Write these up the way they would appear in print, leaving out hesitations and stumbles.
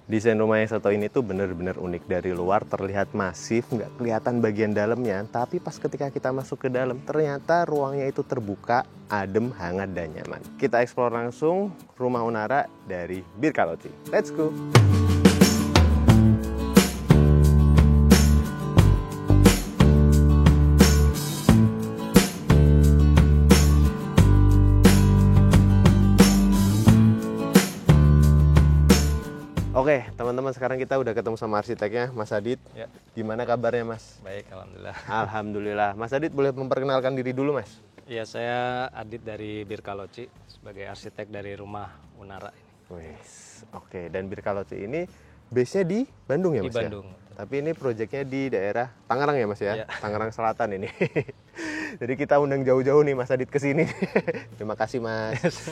Desain rumah yang satu ini tuh bener-bener unik. Dari luar terlihat masif, nggak kelihatan bagian dalamnya. Tapi pas ketika kita masuk ke dalam, ternyata ruangnya itu terbuka, adem, hangat, dan nyaman. Kita eksplor langsung rumah Unara dari Birkaloci. Let's go! Oke, teman-teman, sekarang kita udah ketemu sama arsiteknya, Mas Adit. Ya. Gimana kabarnya, Mas? Baik, alhamdulillah. Alhamdulillah. Mas Adit, boleh memperkenalkan diri dulu, Mas? Iya, saya Adit dari Birkaloci sebagai arsitek dari rumah Unara ini. Wes, oke. Dan Birkaloci ini base-nya di Bandung ya, Mas? Di Bandung. Ya? Tapi ini proyeknya di daerah Tangerang ya, Mas ya? Ya. Tangerang Selatan ini. Jadi kita undang jauh-jauh nih Mas Adit ke sini. Terima kasih, Mas.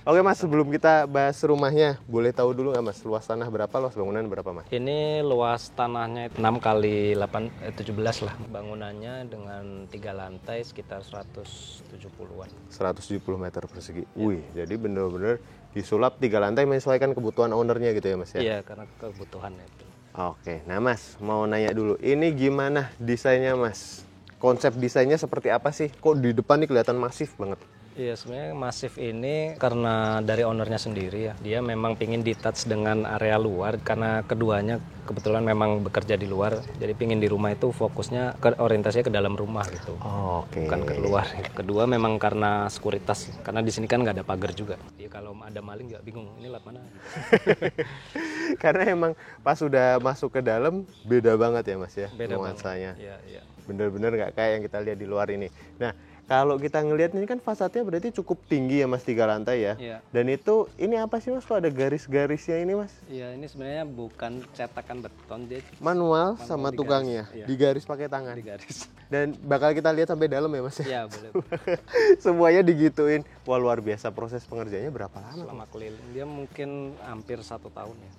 Oke, Mas, sebelum kita bahas rumahnya, boleh tahu dulu nggak, Mas, luas tanah berapa, luas bangunan berapa, Mas? Ini luas tanahnya 6 kali 17 lah. Bangunannya dengan 3 lantai sekitar 170-an. 170 meter persegi. Wih, jadi bener-bener disulap 3 lantai menyesuaikan kebutuhan ownernya gitu ya, Mas ya? Iya, karena kebutuhannya itu. Oke, nah Mas, mau nanya dulu, ini gimana desainnya, Mas? Konsep desainnya seperti apa sih? Kok di depan nih kelihatan masif banget? Iya, sebenarnya masif ini karena dari ownernya sendiri ya. Dia memang pingin di-touch dengan area luar karena keduanya kebetulan memang bekerja di luar. Jadi pingin di rumah itu fokusnya orientasinya ke dalam rumah gitu. Oke. Bukan ke luar. Kedua memang karena sekuritas. Karena di sini kan nggak ada pagar juga. Jadi kalau ada maling nggak bingung, ini lewat mana gitu. Karena emang pas udah masuk ke dalam beda banget ya, Mas ya, Beda nuansanya. Iya, iya. Bener-bener nggak kayak yang kita lihat di luar ini. Nah, kalau kita ngelihat ini kan fasadnya berarti cukup tinggi ya, Mas, 3 lantai ya. Iya. Dan itu, ini apa sih, Mas? Kok ada garis-garisnya ini, Mas? Iya, ini sebenarnya bukan cetakan beton, dia Manual sama digaris, tukangnya, iya. digaris pakai tangan. di garis. Dan bakal kita lihat sampai dalam ya, Mas ya. Iya, boleh. Semuanya digituin. Wah, luar biasa. Proses pengerjaannya berapa lama? Selama keliling dia mungkin hampir 1 tahun ya.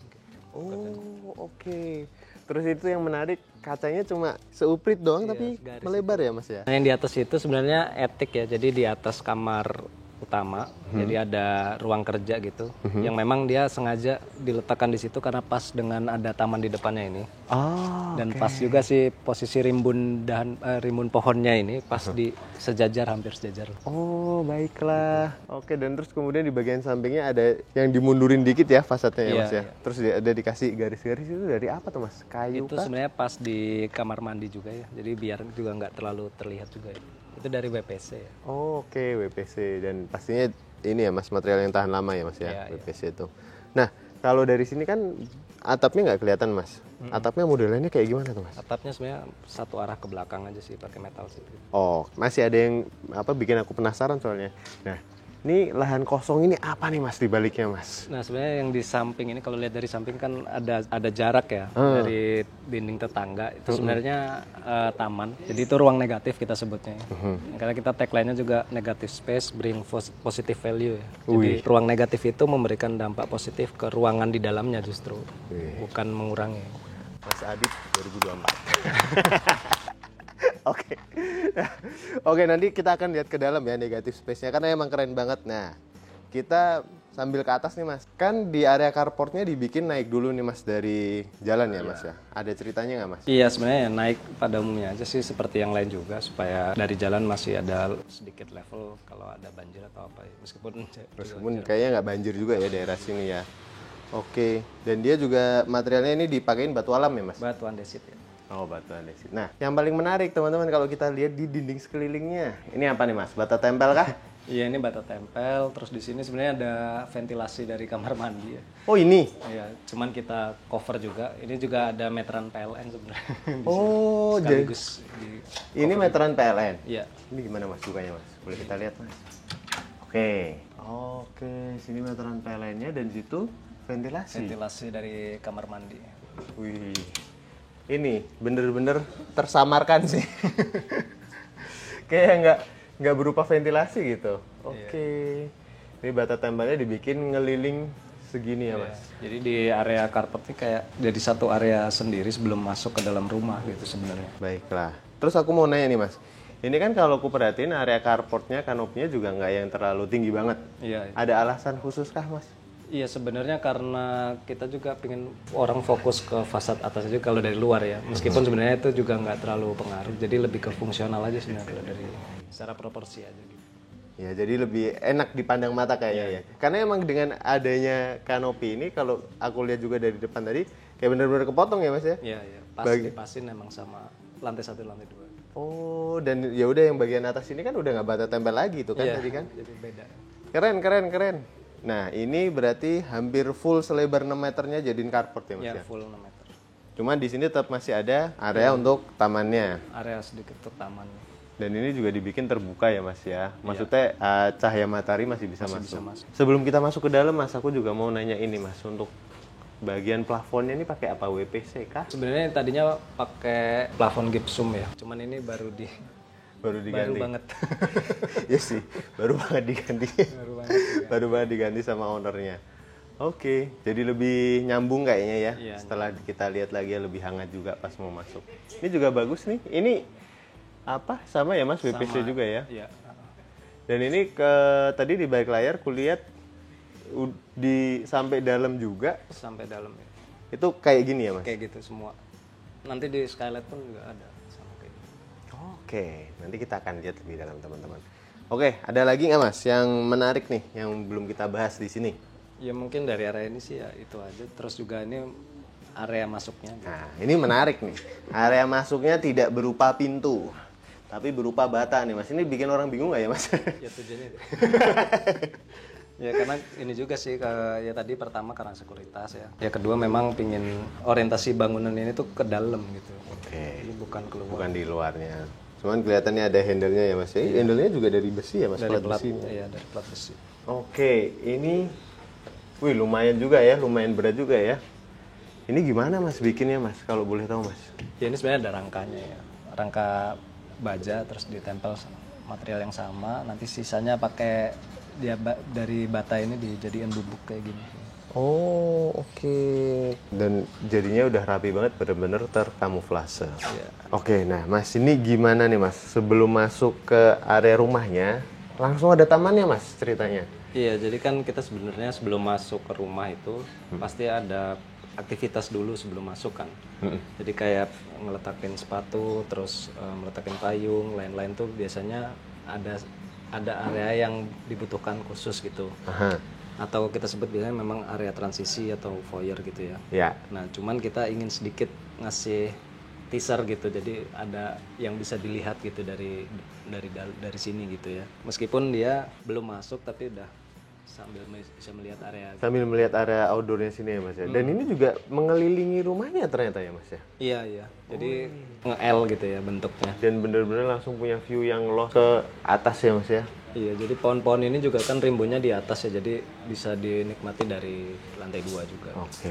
Oh, oke. Terus itu yang menarik, kacanya cuma seuprit doang, Iya, tapi garis melebar ya, Mas ya? Nah, yang di atas itu sebenarnya attic ya, jadi di atas kamar utama, jadi ada ruang kerja gitu, yang memang dia sengaja diletakkan di situ karena pas dengan ada taman di depannya ini. Oh, Dan pas juga sih posisi rimbun rimbun pohonnya ini pas di sejajar, hampir sejajar. oh, baiklah. Oke, dan terus kemudian di bagian sampingnya ada yang dimundurin dikit ya fasadnya ya, Iya, Mas ya? iya. Terus ada dikasih garis-garis itu dari apa tuh, Mas? Kayu Itu kah? sebenarnya pas di kamar mandi juga ya, jadi biar juga nggak terlalu terlihat juga ya. Itu dari WPC ya. Oh, oke, WPC. Dan pastinya ini ya, Mas, material yang tahan lama ya, Mas ya, Iya, WPC itu. Nah, kalau dari sini kan atapnya nggak kelihatan, Mas. Atapnya modelannya kayak gimana tuh, Mas? Atapnya sebenarnya satu arah ke belakang aja sih, pakai metal sheet. Oh, masih ada yang bikin aku penasaran soalnya. Nah, ini lahan kosong ini apa nih, Mas, di baliknya, Mas? Nah, sebenarnya yang di samping ini, kalau lihat dari samping kan ada jarak ya dari dinding tetangga. Itu sebenarnya taman. Jadi itu ruang negatif kita sebutnya. Karena kita tagline-nya juga negative space bring positive value ya. Jadi ruang negatif itu memberikan dampak positif ke ruangan di dalamnya justru, bukan mengurangi. Mas Adit 2024. Oke. Oke, nanti kita akan lihat ke dalam ya negatif space-nya karena emang keren banget. Nah, kita sambil ke atas nih, Mas. Kan di area carportnya dibikin naik dulu nih, Mas, dari jalan ya, Mas ya. Ada ceritanya nggak, Mas? Iya, sebenarnya naik pada umumnya aja sih seperti yang lain juga supaya dari jalan masih ada sedikit level kalau ada banjir atau apa ya. Meskipun kayaknya nggak banjir juga ya daerah sini ya. Oke, dan dia juga materialnya ini dipakein batu alam ya, Mas? Batu andesit ya. Oh, batu andesit. Nah, yang paling menarik teman-teman kalau kita lihat di dinding sekelilingnya, ini apa nih, Mas? Bata tempel kah? Iya, ini bata tempel. Terus di sini sebenarnya ada ventilasi dari kamar mandi ya. Oh, ini? Iya, cuman kita cover juga. Ini juga ada meteran PLN sebenarnya. Oh, jadi Sekaligus ini meteran PLN. Iya. Ini gimana, Mas, bukanya, Mas? Boleh kita lihat, Mas? Oke. Oke, sini meteran PLN-nya dan situ ventilasi. Ventilasi dari kamar mandi. Wih. Ini bener-bener tersamarkan sih. Kayak nggak berupa ventilasi gitu. Oke. Ini bata tempelnya dibikin ngeliling segini ya, Mas. Jadi di area carpet ini kayak jadi satu area sendiri sebelum masuk ke dalam rumah gitu sebenarnya. Baiklah. Terus aku mau nanya nih, Mas. Ini kan kalau aku perhatiin area carportnya, kanopinya juga nggak yang terlalu tinggi banget. Iya. Ada alasan khusus kah, Mas? Iya sebenarnya karena kita juga pengen orang fokus ke fasad atas aja kalau dari luar ya. Meskipun sebenarnya itu juga nggak terlalu pengaruh. Jadi lebih ke fungsional aja sebenarnya kalau dari secara proporsi aja gitu. Ya, jadi lebih enak dipandang mata kayaknya ya. Karena emang dengan adanya kanopi ini, kalau aku lihat juga dari depan tadi, kayak bener-bener kepotong ya mas ya? Iya, iya. Pas dipasin emang sama lantai 1, lantai 2. Oh, dan ya udah yang bagian atas ini kan udah nggak bata tempel lagi tuh kan tadi kan? Jadi beda. Keren. Nah, ini berarti hampir full selebar 6 meternya jadiin carport ya mas ya? Iya, full 6 meter. Cuma di sini tetap masih ada area untuk tamannya. Area sedikit untuk taman. Dan ini juga dibikin terbuka ya mas ya. Maksudnya cahaya matahari masih bisa masuk. masuk. Sebelum kita masuk ke dalam mas, aku juga mau nanya ini mas, untuk bagian plafonnya ini pakai apa, WPC kah? Sebenarnya tadinya pakai plafon gypsum ya. Cuman ini baru Diganti. baru banget. Ya sih, baru banget diganti. Baru banget diganti sama ownernya. Oke, jadi lebih nyambung kayaknya ya. Iya, Setelah kita lihat lagi ya, lebih hangat juga pas mau masuk. Ini juga bagus nih. Ini apa? Sama ya mas, WPC juga ya? Iya. Dan ini tadi di balik layar kulihat sampai dalam juga. Sampai dalam ya. Itu kayak gini ya mas? Kayak gitu semua. Nanti di skylight pun juga ada sama kayak gitu. Oke, nanti kita akan lihat lebih dalam teman-teman. Oke, ada lagi nggak mas yang menarik nih yang belum kita bahas di sini? Ya mungkin dari area ini sih ya itu aja. Terus juga ini area masuknya. Nah, ini menarik nih. Area masuknya tidak berupa pintu, tapi berupa bata nih mas. Ini bikin orang bingung nggak ya mas? Ya tujuannya itu. Ya karena ini juga sih ya tadi pertama karena sekuritas ya. Ya kedua memang pingin orientasi bangunan ini tuh ke dalam gitu. Oke. Jadi bukan keluar. Bukan di luarnya. Cuman kelihatannya ada handle-nya ya mas. Iya. Handle-nya juga dari besi ya mas. Dari plat besinya. Iya, dari plat besi. Oke, ini lumayan juga ya, lumayan berat juga ya. Ini gimana mas bikinnya mas, kalau boleh tahu mas? Ya ini sebenarnya ada rangkanya ya. Rangka baja terus ditempel sama material yang sama. Nanti sisanya pakai dari bata ini dijadiin bubuk kayak gini. Oh, oke. Dan jadinya udah rapi banget, bener-bener terkamuflase. Iya. Oke, nah mas ini gimana nih mas? Sebelum masuk ke area rumahnya, langsung ada tamannya mas ceritanya? Iya, jadi kan kita sebenarnya sebelum masuk ke rumah itu pasti ada aktivitas dulu sebelum masuk kan. Jadi kayak ngeletakin sepatu, terus ngeletakin payung, lain-lain tuh biasanya ada area yang dibutuhkan khusus gitu. Aha. Atau kita sebut biasanya memang area transisi atau foyer gitu ya. Ya. Nah, cuman kita ingin sedikit ngasih teaser gitu, jadi ada yang bisa dilihat gitu dari sini gitu ya. Meskipun dia belum masuk tapi udah sambil bisa melihat area. Sambil melihat area outdoornya sini ya mas ya. Dan ini juga mengelilingi rumahnya ternyata ya mas ya. Iya. Jadi nge-L gitu ya bentuknya. Dan bener-bener langsung punya view yang loh ke atas ya mas ya. Iya, jadi pohon-pohon ini juga kan rimbunnya di atas ya, jadi bisa dinikmati dari lantai 2 juga.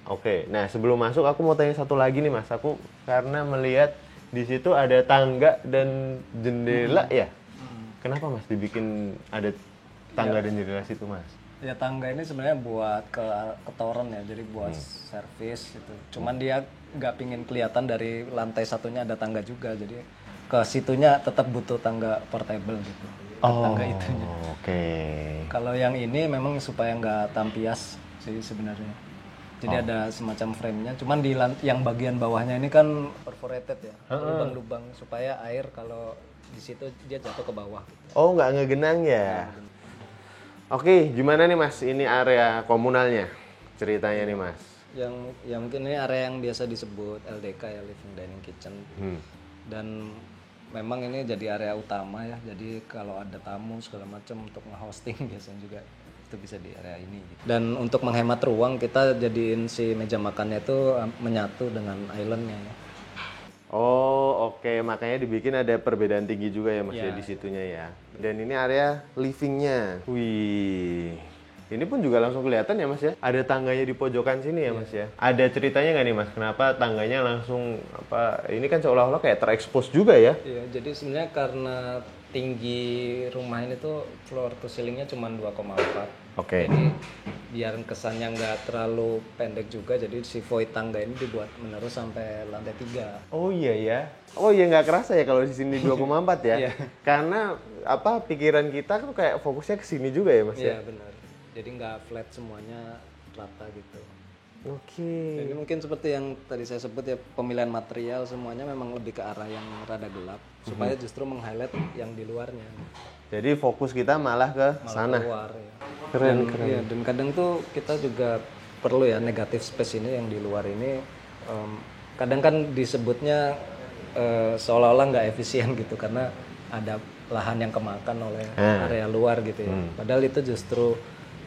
Oke. Nah sebelum masuk aku mau tanya satu lagi nih mas. Aku karena melihat di situ ada tangga dan jendela ya. Kenapa mas dibikin ada tangga dan jendela situ mas? Ya tangga ini sebenarnya buat ke toren ya, jadi buat servis gitu. Cuman dia nggak pingin kelihatan dari lantai satunya ada tangga juga, jadi ke situnya tetap butuh tangga portable gitu. Tangga itunya. Oke. Kalau yang ini memang supaya nggak tampias sih sebenarnya. Jadi ada semacam frame-nya, cuman di yang bagian bawahnya ini kan perforated ya, lubang-lubang supaya air kalau di situ dia jatuh ke bawah. Oh nggak ngegenang ya? Oke, gimana nih mas? Ini area komunalnya ceritanya nih mas. Yang mungkin ini area yang biasa disebut LDK ya, living dining kitchen. Dan memang ini jadi area utama ya. Jadi kalau ada tamu segala macam untuk nge-hosting biasanya juga itu bisa di area ini. Dan untuk menghemat ruang kita jadiin si meja makannya itu menyatu dengan islandnya ya. Oh oke, makanya dibikin ada perbedaan tinggi juga ya mas ya di situnya ya. Dan ini area livingnya. Wih, ini pun juga langsung kelihatan ya mas ya. Ada tangganya di pojokan sini ya mas ya. Ada ceritanya nggak nih mas? Kenapa tangganya langsung apa? Ini kan seolah-olah kayak terekspos juga ya? Iya, jadi sebenarnya karena tinggi rumah ini tuh floor to ceilingnya cuma 2,4. Oke. Jadi biar kesannya nggak terlalu pendek juga, jadi si void tangga ini dibuat menerus sampai lantai 3. Oh iya ya. Oh iya nggak kerasa ya kalau di sini 2,4 ya. Iya. Karena pikiran kita tuh kayak fokusnya ke sini juga ya mas ya. Iya benar. Jadi nggak flat semuanya, rata gitu. Oke. Jadi mungkin seperti yang tadi saya sebut ya, pemilihan material semuanya memang lebih ke arah yang rada gelap supaya justru meng-highlight yang di luarnya. Jadi fokus kita malah ke sana. Keluar ya. Keren. Iya, dan kadang tuh kita juga perlu ya negatif space ini yang di luar ini kadang kan disebutnya seolah-olah nggak efisien gitu karena ada lahan yang kemakan oleh area luar gitu ya. Padahal itu justru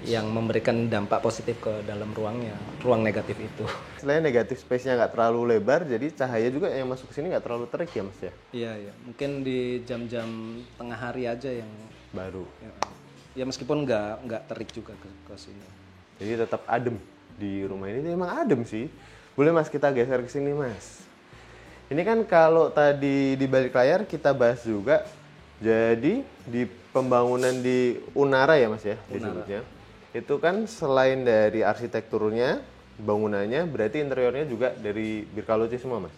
yang memberikan dampak positif ke dalam ruangnya, ruang negatif itu. Selain negatif space-nya nggak terlalu lebar, jadi cahaya juga yang masuk ke sini nggak terlalu terik ya mas ya? Iya, iya. Mungkin di jam-jam tengah hari aja yang Baru. ya meskipun nggak terik juga ke sini. Jadi tetap adem di rumah ini. Emang adem sih. Boleh mas kita geser ke sini mas. Ini kan kalau tadi di balik layar kita bahas juga. Jadi di pembangunan di Unara ya mas ya disebutnya. Itu kan selain dari arsitekturnya, bangunannya, berarti interiornya juga dari Birkaluci semua mas?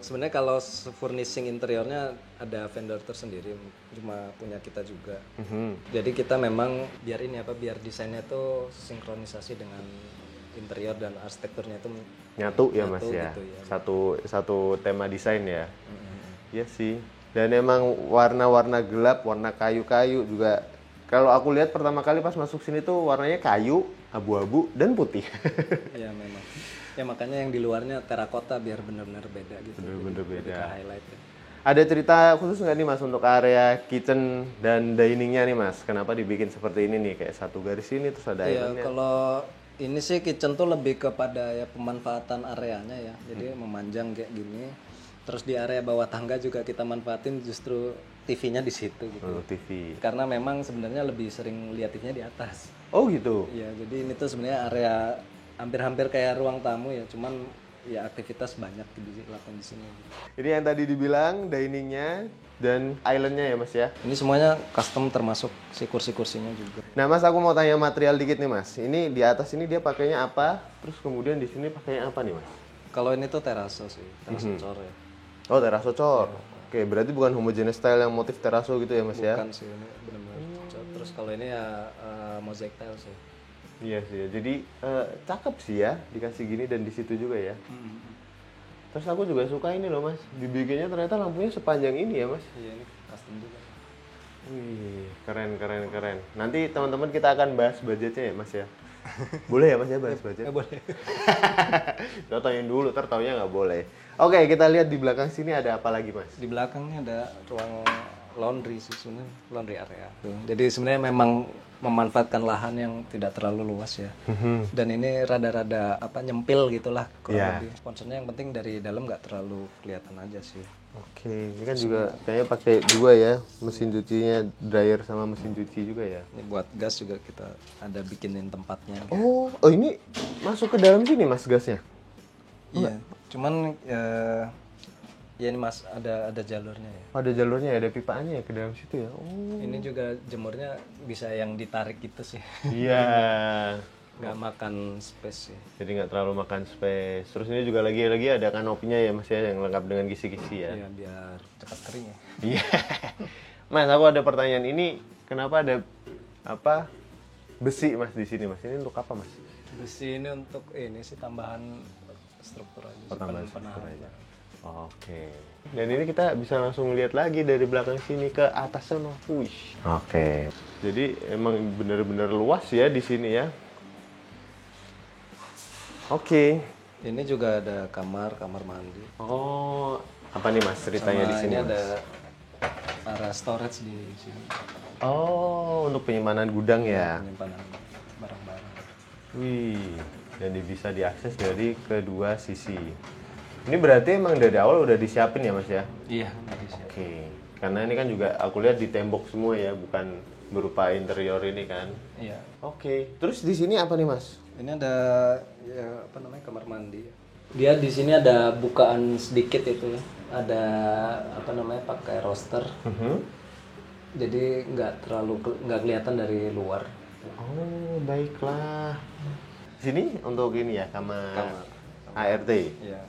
Sebenarnya kalau furnishing interiornya ada vendor tersendiri, cuma punya kita juga. Jadi kita memang biar desainnya tuh sinkronisasi dengan interior dan arsitekturnya itu Nyatu ya mas ya? gitu ya. Satu tema desain ya? Iya sih. Dan emang warna-warna gelap, warna kayu-kayu juga. Kalau aku lihat pertama kali pas masuk sini tuh warnanya kayu, abu-abu, dan putih. Iya memang. Ya makanya yang di luarnya terakota biar benar-benar beda gitu. Bener-bener beda. Highlight ya. Ada cerita khusus nggak nih mas untuk area kitchen dan diningnya nih mas? Kenapa dibikin seperti ini nih? Kayak satu garis ini terus ada Iya, islandnya. kalau ini sih kitchen tuh lebih kepada ya pemanfaatan areanya ya. Jadi memanjang kayak gini. Terus di area bawah tangga juga kita manfaatin justru TV-nya di situ gitu. Oh, TV. Karena memang sebenarnya lebih sering lihat TV-nya di atas. Oh gitu? Iya, jadi ini tuh sebenarnya area hampir-hampir kayak ruang tamu ya. Cuman ya aktivitas banyak dilakukan di sini. Ini yang tadi dibilang diningnya dan islandnya ya mas ya? Ini semuanya custom termasuk si kursi-kursinya juga. Nah mas aku mau tanya material dikit nih mas. Ini di atas ini dia pakainya apa? Terus kemudian di sini pakainya apa nih mas? Kalau ini tuh teraso sih, teraso cor ya. Oh teraso cor. Oke berarti bukan homogeneous style yang motif teraso gitu ya mas ya? Bukan sih, ini benar-benar cor. Terus kalau ini ya mosaic tile sih. Iya sih ya. Jadi cakep sih ya dikasih gini dan di situ juga ya. Terus aku juga suka ini loh mas. Dibikinnya ternyata lampunya sepanjang ini ya mas. Iya, ini custom juga. Wih, keren. Nanti teman-teman kita akan bahas budgetnya ya mas ya. Boleh ya mas ya bahas budget? Boleh. Kita tanyain dulu, ntar taunya nggak boleh. Oke, kita lihat di belakang sini ada apa lagi mas? Di belakangnya ada ruang laundry sih sebenarnya, laundry area. Jadi sebenarnya memang memanfaatkan lahan yang tidak terlalu luas ya. Dan ini rada-rada nyempil gitulah kurang lebih. Concernnya yang penting dari dalam nggak terlalu kelihatan aja sih. Oke, ini kan juga kayaknya pakai dua ya, mesin cucinya dryer sama mesin cuci juga ya. Ini buat gas juga kita ada bikinin tempatnya. Oh ini masuk ke dalam sini mas gasnya? Iya, cuman ya ini mas ada jalurnya ya. Ada jalurnya ya, ada pipaannya ya ke dalam situ ya. Oh. Ini juga jemurnya bisa yang ditarik gitu sih. Iya. Nggak makan space sih. Jadi nggak terlalu makan space. Terus ini juga lagi ada kanopinya ya mas ya yang lengkap dengan kisi-kisi ya. Iya biar cepat kering ya. Iya. Mas aku ada pertanyaan ini, kenapa ada besi mas di sini mas? Ini untuk apa mas? Besi ini untuk ini sih tambahan struktur aja. Tambahan penahan. struktur aja. Oke. Dan ini kita bisa langsung lihat lagi dari belakang sini ke atas sana. Wih. Oke. Jadi emang benar-benar luas ya di sini ya. Oke. Ini juga ada kamar mandi. Oh, apa nih mas ceritanya di sini? Ini Mas? ada area storage di sini. Oh, untuk penyimpanan gudang ya. Penyimpanan barang-barang. Wih, dan bisa diakses dari kedua sisi. Ini berarti emang dari awal udah disiapin ya mas ya? Iya, nggak siap. Oke, karena ini kan juga aku lihat di tembok semua ya, bukan berupa interior ini kan? Iya. Oke, terus di sini apa nih mas? Ini ada kamar mandi. Dia di sini ada bukaan sedikit itu. Ada pakai roster. Jadi nggak kelihatan dari luar. Oh, baiklah. Sini untuk ini ya, kamar. ART. Iya.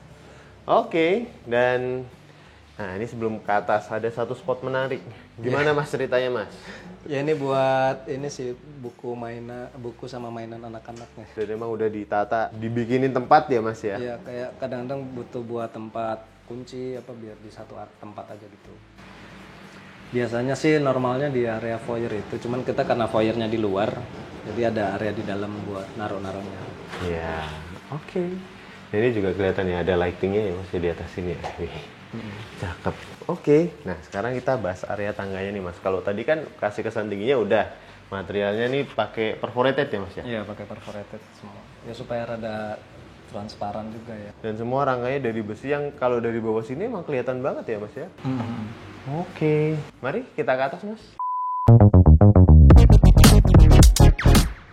Oke, dan Nah, ini sebelum ke atas ada satu spot menarik. Gimana Mas ceritanya Mas? Ya ini buat ini sih buku sama mainan anak-anaknya. Dan emang udah ditata, dibikinin tempat ya Mas ya? Iya, kayak kadang-kadang butuh buat tempat kunci apa biar di satu tempat aja gitu. Biasanya sih normalnya di area foyer itu, cuman kita karena foyernya di luar, jadi ada area di dalam buat naruh-naruhnya. Iya, oke. Ini juga kelihatan ya ada lightingnya ya Mas di atas sini ya. Wih. Cakep. Oke. Nah, sekarang kita bahas area tangganya nih Mas. Kalau tadi kan kasih kesan tingginya udah. Materialnya nih pakai perforated ya Mas ya? Iya, pakai perforated semua. Ya supaya rada transparan juga ya. Dan semua rangkanya dari besi yang kalau dari bawah sini emang kelihatan banget ya Mas ya? Oke. Mari kita ke atas Mas.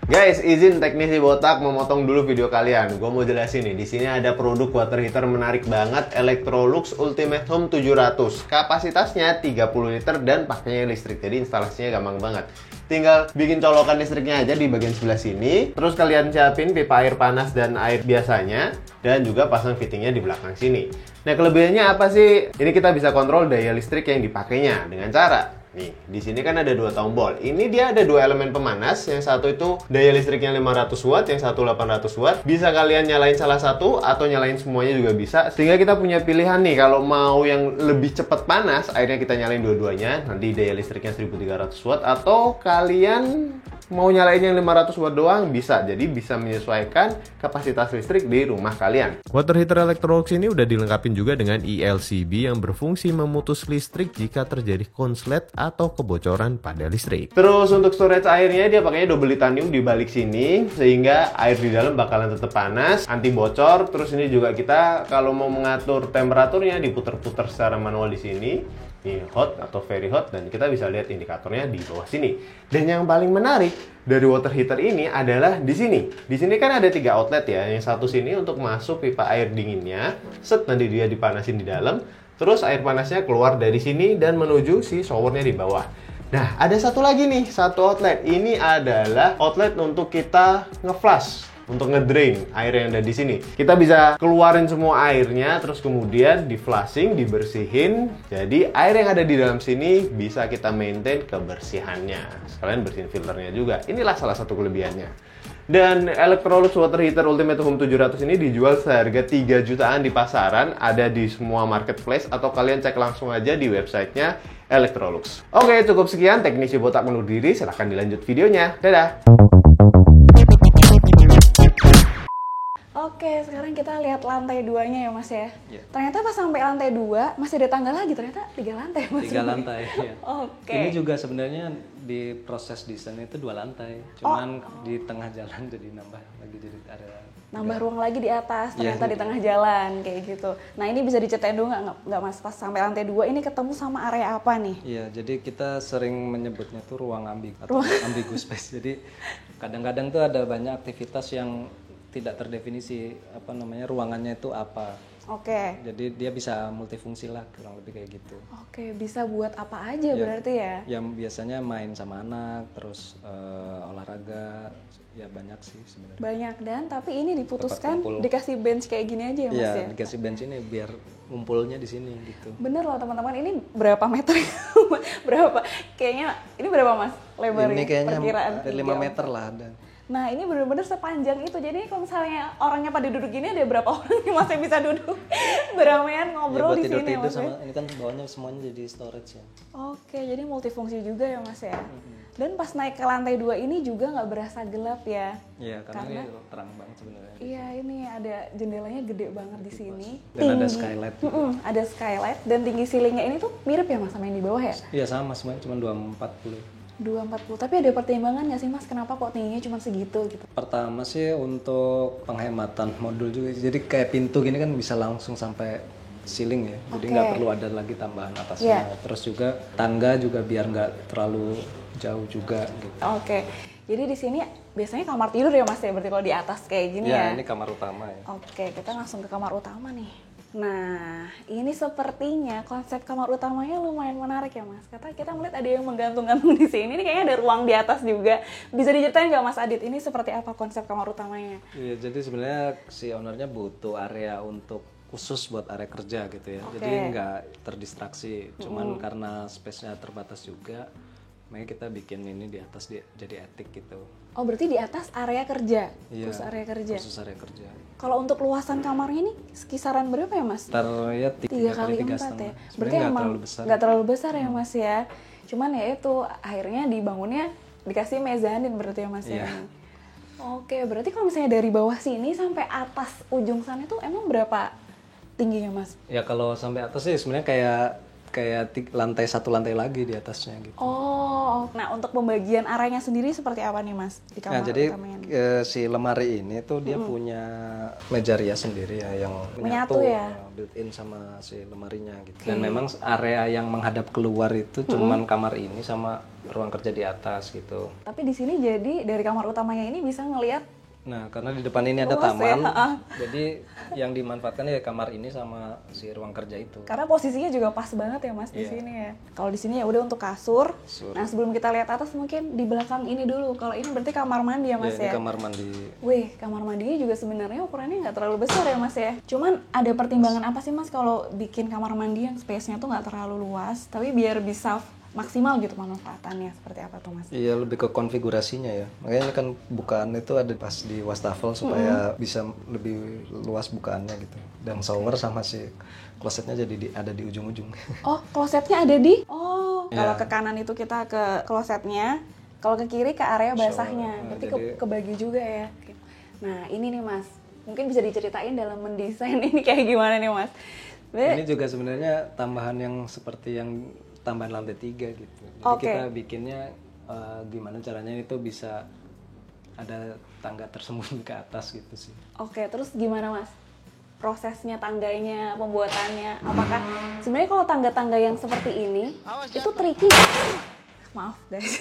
Guys, izin teknisi botak memotong dulu video kalian. Gue mau jelasin nih, di sini ada produk water heater menarik banget, Electrolux Ultimate Home 700. Kapasitasnya 30 liter dan pakainya listrik, jadi instalasinya gampang banget. Tinggal bikin colokan listriknya aja di bagian sebelah sini. Terus kalian siapin pipa air panas dan air biasanya, dan juga pasang fittingnya di belakang sini. Nah, kelebihannya apa sih? Ini kita bisa kontrol daya listrik yang dipakainya dengan cara nih, di sini kan ada dua tombol. Ini dia ada dua elemen pemanas. Yang satu itu daya listriknya 500 watt, yang satu 800 watt. Bisa kalian nyalain salah satu atau nyalain semuanya juga bisa. Sehingga kita punya pilihan nih, kalau mau yang lebih cepat panas, akhirnya kita nyalain dua-duanya. Nanti daya listriknya 1300 watt. Atau kalian mau nyalain yang 500 watt doang, bisa. Jadi bisa menyesuaikan kapasitas listrik di rumah kalian. Water heater Electrolux ini udah dilengkapi juga dengan ELCB yang berfungsi memutus listrik jika terjadi konslet atau kebocoran pada listrik. Terus untuk storage airnya dia pakainya double titanium di balik sini sehingga air di dalam bakalan tetap panas, anti bocor. Terus ini juga kita kalau mau mengatur temperaturnya diputer-puter secara manual di sini. Ini hot atau very hot dan kita bisa lihat indikatornya di bawah sini. Dan yang paling menarik dari water heater ini adalah di sini. Di sini kan ada 3 outlet ya. Yang satu sini untuk masuk pipa air dinginnya, set nanti dia dipanasin di dalam. Terus air panasnya keluar dari sini dan menuju si showernya di bawah. Nah, ada satu lagi nih, satu outlet. Ini adalah outlet untuk kita nge-flush, untuk ngedrain air yang ada di sini. Kita bisa keluarin semua airnya, terus kemudian di flushing, dibersihin. Jadi air yang ada di dalam sini bisa kita maintain kebersihannya. Sekalian bersihin filternya juga. Inilah salah satu kelebihannya. Dan Electrolux Water Heater Ultimate Home 700 ini dijual seharga 3 jutaan di pasaran, ada di semua marketplace atau kalian cek langsung aja di websitenya Electrolux. Oke, cukup sekian teknisi botak undur diri, silahkan dilanjut videonya. Dadah! Oke, sekarang kita lihat lantai 2-nya ya Mas ya. Yeah. Ternyata pas sampai lantai 2 masih ada tangga lagi, ternyata 3 lantai Mas. 3 lantai ya. Oke. Ini juga sebenarnya di proses desain itu 2 lantai. Cuman di tengah jalan jadi nambah lagi jadi area. Nambah ruang lagi di atas, ternyata Iya. di tengah jalan kayak gitu. Nah, ini bisa diceritain dulu nggak Mas, pas sampai lantai 2 ini ketemu sama area apa nih? Iya, jadi kita sering menyebutnya tuh ruang ambigu space. Jadi kadang-kadang tuh ada banyak aktivitas yang tidak terdefinisi apa namanya ruangannya itu apa. Oke. Jadi dia bisa multifungsi lah kurang lebih kayak gitu. Oke, bisa buat apa aja berarti ya? Yang biasanya main sama anak, terus olahraga, ya banyak sih sebenarnya. Banyak, dan tapi ini diputuskan kumpul. dikasih bench kayak gini aja ya Mas Iya, ya? dikasih bench ini biar ngumpulnya di sini gitu. Bener loh teman-teman, ini berapa meter? Berapa? Kayaknya ini berapa Mas lebarnya? Ini kayaknya Perkiraan 5 meter lah ada. Nah, ini bener-bener sepanjang itu. Jadi kalau misalnya orangnya pada duduk gini, ada berapa orang yang masih bisa duduk beramaian ngobrol di sini ya Mas? Sama, ini kan bawahnya semuanya jadi storage ya. Oke, jadi multifungsi juga ya Mas ya. Dan pas naik ke lantai 2 ini juga nggak berasa gelap ya? Iya, karena ini terang banget sebenarnya. Iya, ini ada jendelanya gede banget di sini. Dan ada skylight. Ada skylight dan tinggi ceilingnya ini tuh mirip ya Mas sama yang di bawah ya? Iya sama, semuanya cuma 240. 240. Tapi ada pertimbangan nggak sih Mas, kenapa kok tingginya cuma segitu gitu? Pertama sih untuk penghematan modul juga. Jadi kayak pintu gini kan bisa langsung sampai ceiling ya. Jadi nggak perlu ada lagi tambahan atasnya. Terus juga tangga juga biar nggak terlalu jauh juga gitu. Oke. Jadi di sini biasanya kamar tidur ya Mas ya, berarti kalau di atas kayak gini ya? Ya, ini kamar utama ya. Oke, kita langsung ke kamar utama nih. Nah, ini sepertinya konsep kamar utamanya lumayan menarik ya Mas. Kata kita melihat ada yang menggantung-gantung di sini. Ini kayaknya ada ruang di atas juga. Bisa diceritain nggak Mas Adit, ini seperti apa konsep kamar utamanya? Iya, jadi sebenarnya si ownernya butuh area untuk khusus buat area kerja gitu ya. Jadi nggak terdistraksi. Cuman karena space-nya terbatas juga, makanya kita bikin ini di atas jadi attic gitu. Oh berarti di atas area kerja, Iya, khusus area kerja. Khusus area kerja. Kalau untuk luasan kamarnya ini kisaran berapa ya mas? Ntar ya 3 kali 4 ya. Berarti nggak emang terlalu besar. nggak terlalu besar ya mas ya. Cuman ya itu akhirnya dibangunnya dikasih mezanin berarti ya mas ya. Iya. Oke, berarti kalau misalnya dari bawah sini sampai atas ujung sana itu emang berapa tingginya mas? Ya kalau sampai atas sih sebenarnya kayak lantai satu lantai lagi di atasnya gitu. Oh, nah untuk pembagian areanya sendiri seperti apa nih mas di kamar Nah, jadi utamanya? si lemari ini tuh dia punya meja rias sendiri ya yang Menyatu ya? built-in sama si lemarinya gitu. Dan memang area yang menghadap keluar itu cuman kamar ini sama ruang kerja di atas gitu. Tapi di sini jadi dari kamar utamanya ini bisa ngelihat. Nah, karena di depan ini ada Luas ya, taman, jadi yang dimanfaatkan ya kamar ini sama si ruang kerja itu. Karena posisinya juga pas banget ya mas di sini ya. Kalau di sini ya udah untuk kasur. Nah sebelum kita lihat atas mungkin di belakang ini dulu. Kalau ini berarti kamar mandi ya mas Ini ya. kamar mandi. Wih, kamar mandinya juga sebenarnya ukurannya nggak terlalu besar ya mas ya. Cuman ada pertimbangan apa sih mas kalau bikin kamar mandi yang space-nya tuh nggak terlalu luas, tapi biar bisa maksimal gitu pemanfaatannya, seperti apa tuh mas? Iya, lebih ke konfigurasinya ya. Makanya ini kan bukaan itu ada pas di wastafel supaya bisa lebih luas bukaannya gitu. Dan shower sama si klosetnya jadi ada di ujung-ujung. Oh, klosetnya ada di? Oh, kalau ke kanan itu kita ke klosetnya, kalau ke kiri ke area basahnya. Berarti kebagi juga ya. Oke. Nah, ini nih mas, mungkin bisa diceritain dalam mendesain ini kayak gimana nih mas? Ini juga sebenarnya tambahan yang seperti yang tambahan lantai 3 gitu. Jadi kita bikinnya gimana caranya itu bisa ada tangga tersembunyi ke atas gitu sih. Oke, terus gimana mas? Prosesnya tangganya, pembuatannya, apakah sebenarnya kalau tangga-tangga yang seperti ini itu tricky? Maaf guys,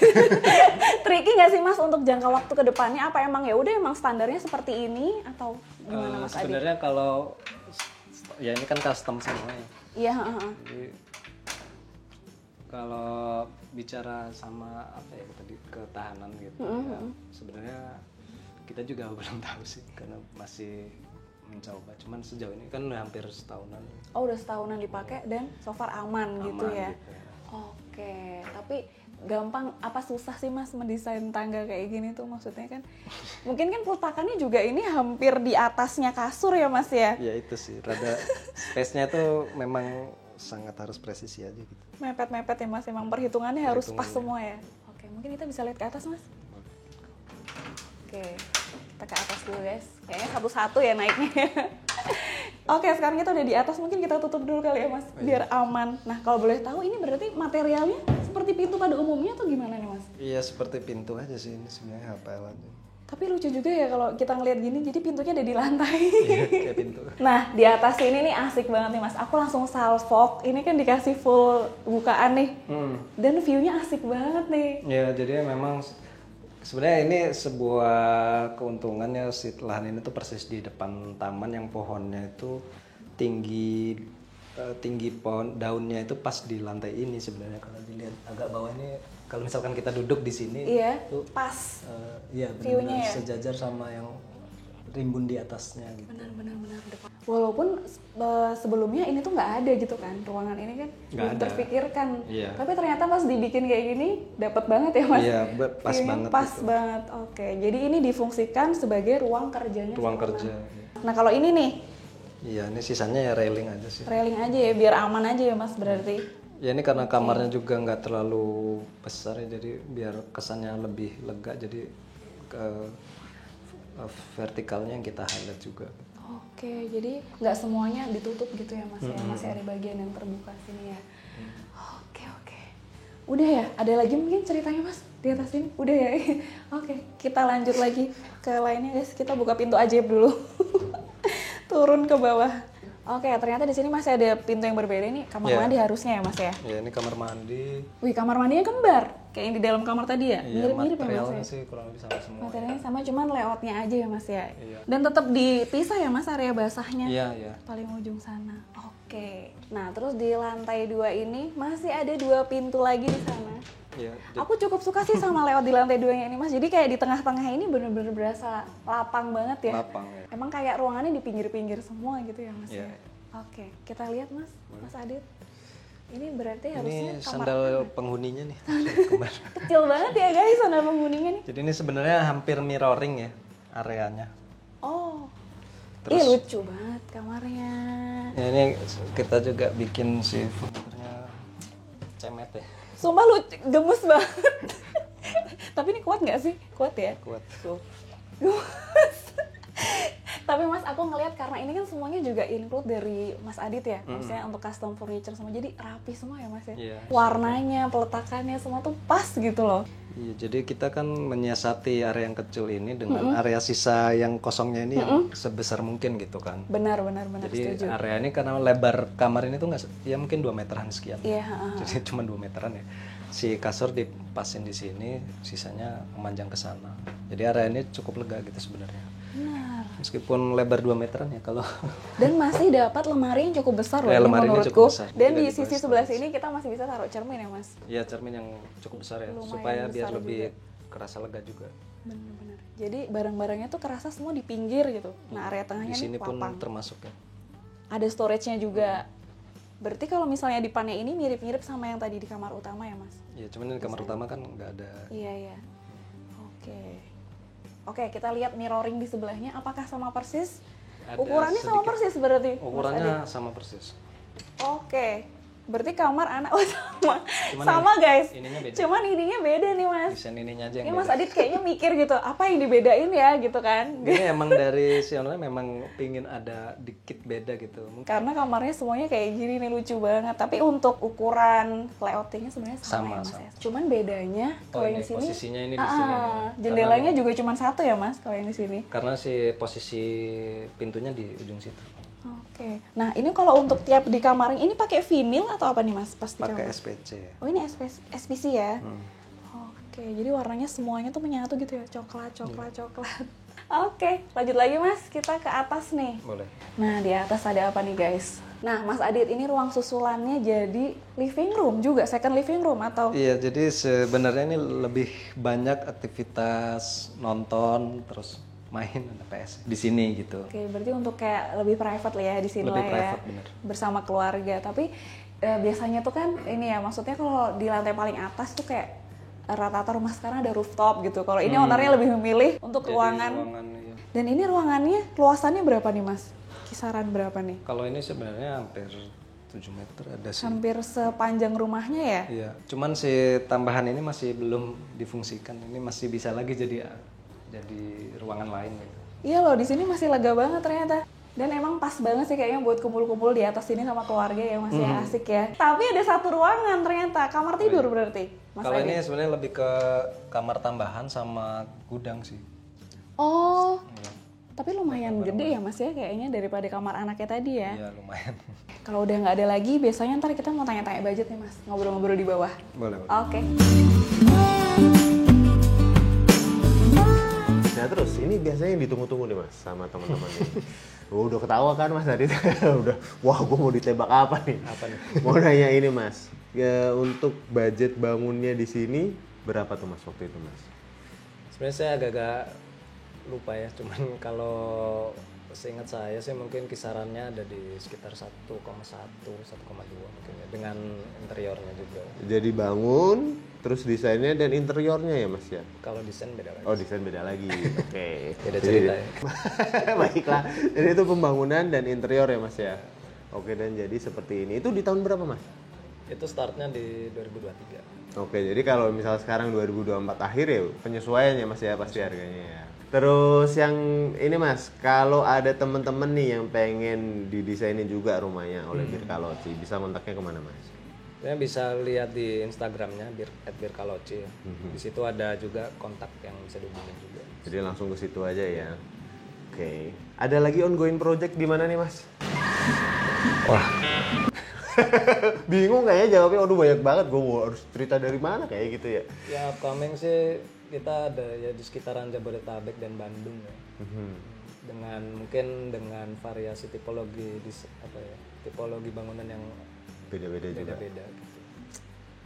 tricky nggak sih mas untuk jangka waktu ke depannya? Apa emang ya udah emang standarnya seperti ini atau gimana mas Adi? Sebenarnya kalau ya ini kan custom semua ya. Iya. Jadi kalau bicara sama apa ya tadi ketahanan gitu ya, sebenarnya kita juga belum tahu sih karena masih mencoba. Cuman sejauh ini kan udah hampir setahunan. Oh udah setahunan dipakai dan so far aman gitu ya. Gitu. Oke, tapi gampang apa susah sih mas mendesain tangga kayak gini tuh maksudnya kan? Mungkin kan peletakannya juga ini hampir di atasnya kasur ya mas ya? Ya itu sih, rada space-nya tuh memang sangat harus presisi aja gitu. Mepet-mepet ya mas, emang perhitungannya harus pas semua ya? Oke, mungkin kita bisa lihat ke atas mas? Oke, kita ke atas dulu guys. Kayaknya satu-satu ya naiknya. Oke, sekarang kita udah di atas, mungkin kita tutup dulu kali ya mas, biar aman. Nah kalau boleh tahu ini berarti materialnya seperti pintu pada umumnya atau gimana nih mas? Iya seperti pintu aja sih, ini sebenarnya HPL aja. Tapi lucu juga ya kalau kita ngeliat gini, jadi pintunya ada di lantai. Iya, kayak pintu. Nah, di atas ini nih asik banget nih mas. Aku langsung salfok, ini kan dikasih full bukaan nih. Dan view-nya asik banget nih. Ya, jadi memang sebenarnya ini sebuah keuntungan ya, si lahan ini tuh persis di depan taman yang pohonnya itu tinggi pohon daunnya itu pas di lantai ini sebenarnya. Kalau dilihat agak bawah ini, kalau misalkan kita duduk di sini, Iya, tuh pas. Iya view-nya benar ya? sejajar sama yang rimbun di atasnya gitu. Benar. Walaupun sebelumnya ini tuh nggak ada gitu kan, ruangan ini kan Nggak belum ada. terpikirkan. Iya. Tapi ternyata pas dibikin kayak gini, dapat banget ya mas. Iya, pas View-nya banget Pas gitu. banget. Oke, jadi ini difungsikan sebagai ruang kerjanya. Ruang sama. kerja. Nah kalau ini nih, Iya, ini sisanya ya railing aja sih. railing aja ya, biar aman aja ya mas berarti. Ya ini karena kamarnya juga nggak terlalu besar ya, jadi biar kesannya lebih lega, jadi ke vertikalnya yang kita highlight juga. Oke, jadi nggak semuanya ditutup gitu ya mas ya, masih ada bagian yang terbuka sini ya. Oke. Udah ya, ada lagi mungkin ceritanya mas di atas ini? Udah ya? Oke, kita lanjut lagi ke lainnya guys, kita buka pintu ajaib dulu. Turun ke bawah. Oke, ternyata di sini masih ada pintu yang berbeda nih, kamar Iya. mandi harusnya ya mas ya? Ya ini kamar mandi. Wih, kamar mandinya kembar, kayak yang di dalam kamar tadi ya? Iya, Mirip-mirip ya mas materialnya ya? sih kurang lebih sama semua. Materialnya sama, cuman layoutnya aja ya mas ya? Iya. Dan tetap dipisah ya mas area basahnya? Iya. Paling ujung sana. Oke. Nah, terus di lantai 2 ini masih ada 2 pintu lagi di sana. Iya. Aku cukup suka sih sama layout di lantai 2-nya ini mas. Jadi kayak di tengah-tengah ini bener-bener berasa lapang banget ya. Lapang ya. Emang kayak ruangannya di pinggir-pinggir semua gitu ya mas Iya. ya? Oke, kita lihat Mas Adit. Ini berarti harusnya Ini kamar sandal penghuninya nih. Kemarin. kecil banget ya guys sandal penghuninya nih. Jadi ini sebenarnya hampir mirroring ya areanya. Oh, Terus- lucu banget kamarnya. Ya, ini kita juga bikin si furniturnya cemet ya. Sumpah lucu, gemes banget. Tapi ini kuat nggak sih? Kuat ya? Kuat. Tuh. Gemes. Tapi Mas, aku ngelihat karena ini kan semuanya juga include dari Mas Adit ya, maksudnya untuk custom furniture semua, jadi rapi semua ya Mas ya. Iya. Warnanya, peletakannya semua tuh pas gitu loh. Iya, jadi kita kan menyiasati area yang kecil ini dengan area sisa yang kosongnya ini yang sebesar mungkin gitu kan. Benar, Jadi setuju. area ini karena lebar kamar ini tuh nggak, ya mungkin 2 meteran sekian. Iya, Jadi cuma 2 meteran ya. Si kasur dipasin di sini, sisanya memanjang ke sana. Jadi area ini cukup lega gitu sebenarnya. Benar. Meskipun lebar 2 meteran ya kalau Dan masih dapat lemari yang cukup besar loh Ya, ini lemari ini menurutku. cukup besar. Dan Juga di di sisi bawah sebelah sini kita masih bisa taruh cermin ya Mas. ya cermin yang cukup besar ya, Lumayan supaya biar besar lebih kerasa lega juga. Benar-benar. Jadi barang-barangnya tuh kerasa semua di pinggir gitu. Nah area tengahnya Di sini nih pun lapang. termasuk ya. Ada storage-nya juga. Berarti kalau misalnya di panel ini mirip-mirip sama yang tadi di kamar utama ya Mas? Ya cuman di kamar utama kan nggak ada. Iya. Oke, kita lihat mirroring di sebelahnya. Apakah sama persis? Ada Ukurannya sama sedikit. persis berarti? Mas Adit? Ukurannya sama persis. Oke. Berarti kamar anak sama. Cuman Sama guys. ininya beda. Cuman ininya beda nih Mas. Desain ininya aja Ya yang Mas beda. Adit kayaknya mikir gitu, apa yang dibedain ya gitu kan? Ini emang dari si online memang pingin ada dikit beda gitu. Mungkin Karena kamarnya semuanya kayak gini nih, lucu banget. Tapi untuk ukuran layoutingnya sebenarnya sama, Sama, ya Mas sama. ya. Cuman bedanya kalau yang ini di sini, posisinya ini di sini. jendelanya juga cuma satu ya Mas kalau yang di sini. Karena si posisi pintunya di ujung situ. Oke. Nah ini kalau untuk tiap di kamar ini pakai vinil atau apa nih Mas pas di Pakai kamar? SPC. Oh ini SPC ya? Oke, jadi warnanya semuanya tuh menyatu gitu ya, coklat. Oke, lanjut lagi Mas, kita ke atas nih. Boleh. Nah di atas ada apa nih guys? Nah Mas Adit, ini ruang susulannya jadi living room juga, second living room atau? Iya, jadi sebenarnya ini lebih banyak aktivitas nonton, terus main PS di sini gitu. Oke, berarti untuk kayak lebih private lah ya di sini Lebih lah ya, private, bener. bersama keluarga. Tapi biasanya tuh kan ini ya, maksudnya kalau di lantai paling atas tuh kayak rata-rata rumah sekarang ada rooftop gitu. Kalau ini ownernya lebih memilih untuk Jadi ruangan. iya. Dan ini ruangannya luasannya berapa nih Mas? Kisaran berapa nih? Kalau ini sebenarnya hampir 7 meter ada sih. Hampir sepanjang rumahnya ya? Iya, cuman si tambahan ini masih belum difungsikan. Ini masih bisa lagi jadi ruangan lain gitu. Iya loh, di sini masih lega banget ternyata. Dan emang pas banget sih kayaknya buat kumpul-kumpul di atas sini sama keluarga ya, masih asik ya. Tapi ada satu ruangan ternyata, kamar tidur berarti. Mas Kalau Adit. ini sebenarnya lebih ke kamar tambahan sama gudang sih. Oh, tapi lumayan gede ya Mas ya kayaknya daripada kamar anaknya tadi ya. Iya, lumayan. Kalau udah nggak ada lagi, biasanya ntar kita mau tanya-tanya budget nih Mas, ngobrol-ngobrol di bawah. Boleh. Oke. Nah terus ini biasanya yang ditunggu-tunggu nih Mas sama teman-teman nih. Udah ketawa kan Mas Adit? Udah, wah gue mau ditebak apa nih? Apa nih? Mau nanya ini Mas, ya, untuk budget bangunnya di sini berapa tuh Mas waktu itu Mas? Sebenarnya saya agak-agak lupa ya, cuman kalau seingat saya sih mungkin kisarannya ada di sekitar 1,1, 1,2 mungkin ya, dengan interiornya juga. Jadi bangun, terus desainnya dan interiornya ya Mas ya? Kalau desain beda lagi. Oh desain beda lagi, oke. Beda cerita ya. Baiklah, jadi itu pembangunan dan interior ya Mas ya? Oke, dan jadi seperti ini. Itu di tahun berapa Mas? Itu startnya di 2023. Oke, jadi kalau misal sekarang 2024 akhir ya penyesuaian ya Mas ya pasti harganya ya. Terus yang ini Mas, kalau ada temen-temen nih yang pengen didesainin juga rumahnya oleh Birkaloci, bisa kontaknya kemana Mas? Saya bisa lihat di Instagramnya @birkaloci. Di situ ada juga kontak yang bisa dihubungin juga. Jadi langsung ke situ aja ya. Oke. Ada lagi ongoing project di mana nih Mas? Wah, Bingung kayaknya jawabnya, aduh banyak banget, gue harus cerita dari mana kayak gitu ya. ya upcoming sih kita ada ya di sekitaran Jabodetabek dan Bandung ya. Dengan variasi tipologi tipologi bangunan yang Beda-beda juga. beda-beda gitu.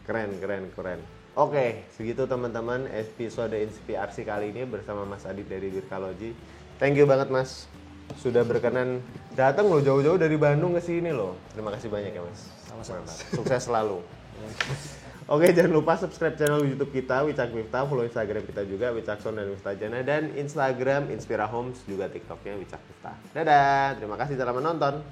Keren. Oke, segitu teman-teman episode Inspirasi kali ini bersama Mas Adit dari Birkaloci. Thank you banget Mas. sudah berkenan datang loh jauh-jauh dari Bandung ke sini loh. Terima kasih banyak ya Mas. Sama-sama. Mantap. Sukses selalu. Oke, jangan lupa subscribe channel YouTube kita Wicak Miftah, follow Instagram kita juga Wicakson dan Miftahjana, dan Instagram Inspira Homes juga TikToknya Wicak Miftah. Dadah, terima kasih telah menonton.